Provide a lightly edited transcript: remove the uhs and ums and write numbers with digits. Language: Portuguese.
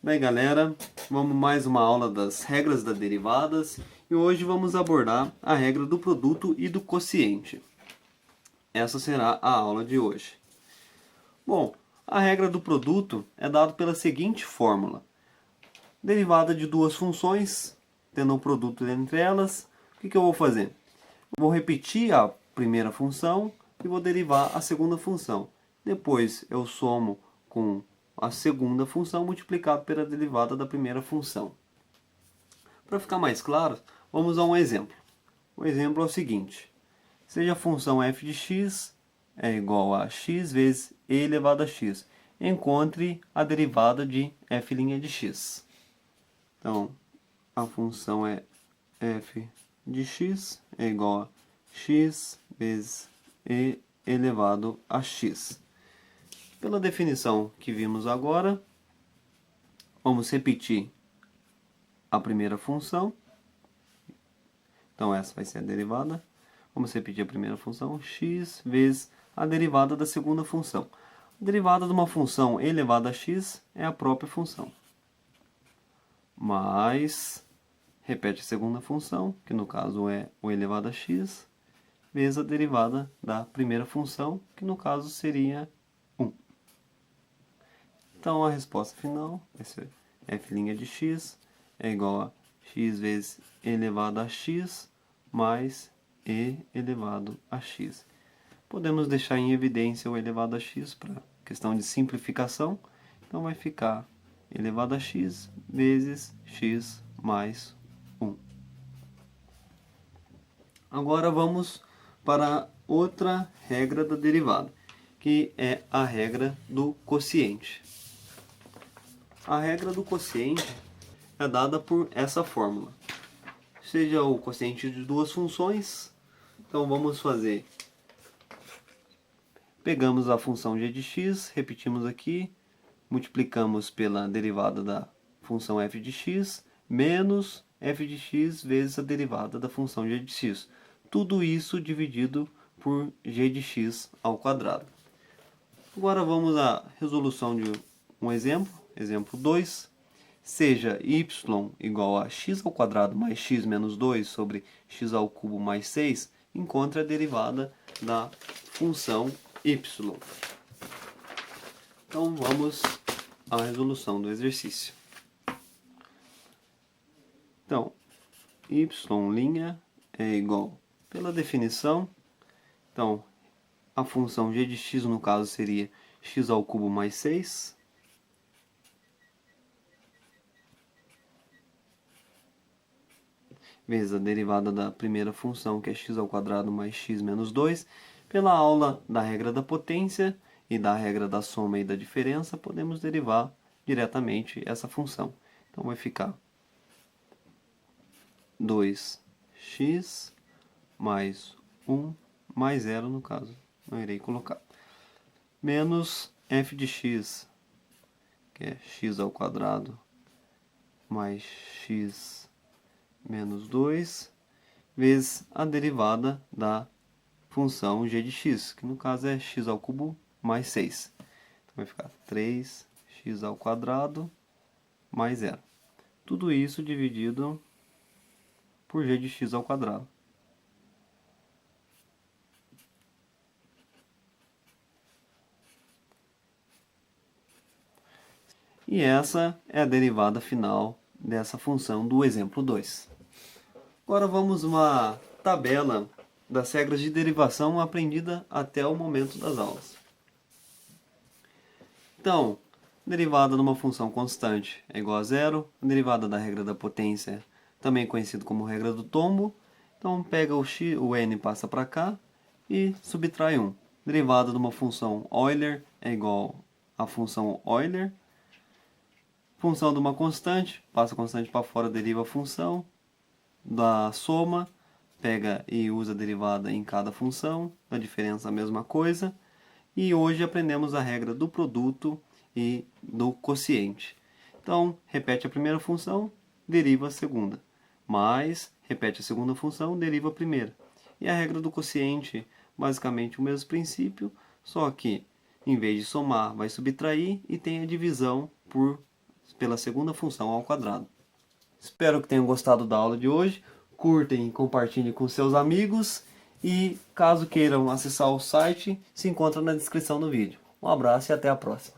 Bem, galera, vamos mais uma aula das regras das derivadas e hoje vamos abordar a regra do produto e do quociente. Essa será a aula de hoje. Bom, a regra do produto é dada pela seguinte fórmula. Derivada de duas funções, tendo um produto entre elas, o que eu vou fazer? Vou repetir a primeira função e vou derivar a segunda função. Depois eu somo com a segunda função multiplicado pela derivada da primeira função. Para ficar mais claro, vamos a um exemplo. O exemplo é o seguinte. Seja a função f de x é igual a x vezes e elevado a x. Encontre a derivada de f' de x. Então, a função é f de x é igual a x vezes e elevado a x. Pela definição que vimos agora, vamos repetir a primeira função. Então essa vai ser a derivada. Vamos repetir a primeira função, x vezes a derivada da segunda função. A derivada de uma função elevada a x é a própria função. Mais, repete a segunda função, que no caso é o elevado a x, vezes a derivada da primeira função, que no caso seria 1. Então a resposta final vai ser f' de x é igual a x vezes e elevado a x mais e elevado a x. Podemos deixar em evidência o elevado a x para questão de simplificação. Então vai ficar elevado a x vezes x mais 1. Agora vamos para outra regra da derivada, que é a regra do quociente. A regra do quociente é dada por essa fórmula. Seja o quociente de duas funções, então vamos fazer. Pegamos a função g de x, repetimos aqui, multiplicamos pela derivada da função f de x, menos f de x vezes a derivada da função g de x. Tudo isso dividido por g de x ao quadrado. Agora vamos à resolução de um exemplo. Exemplo 2, seja y igual a x ao quadrado mais x menos 2 sobre x ao cubo mais 6, encontre a derivada da função y. Então vamos à resolução do exercício. Então, y' é igual, pela definição, então a função g de x no caso seria x ao cubo mais 6, vezes a derivada da primeira função, que é x ao quadrado mais x menos 2. Pela aula da regra da potência e da regra da soma e da diferença, podemos derivar diretamente essa função. Então vai ficar 2x mais 1 mais 0 no caso, não irei colocar, menos f de x, que é x ao quadrado mais x menos 2, vezes a derivada da função g de x, que no caso é x ao cubo mais 6. Então vai ficar 3x ao quadrado mais 0. Tudo isso dividido por g de x ao quadrado. E essa é a derivada final dessa função do exemplo 2. Agora vamos a uma tabela das regras de derivação aprendida até o momento das aulas. Então, derivada de uma função constante é igual a zero, a derivada da regra da potência, também conhecido como regra do tombo. Então pega o n, passa para cá e subtrai 1. Derivada de uma função Euler é igual à função Euler. Função de uma constante, passa a constante para fora, deriva a função. Da soma, pega e usa a derivada em cada função, da diferença a mesma coisa. E hoje aprendemos a regra do produto e do quociente. Então, repete a primeira função, deriva a segunda. Mais, repete a segunda função, deriva a primeira. E a regra do quociente, basicamente o mesmo princípio, só que em vez de somar, vai subtrair e tem a divisão por pela segunda função ao quadrado. Espero que tenham gostado da aula de hoje. Curtem e compartilhem com seus amigos. E caso queiram acessar o site, se encontra na descrição do vídeo. Um abraço e até a próxima.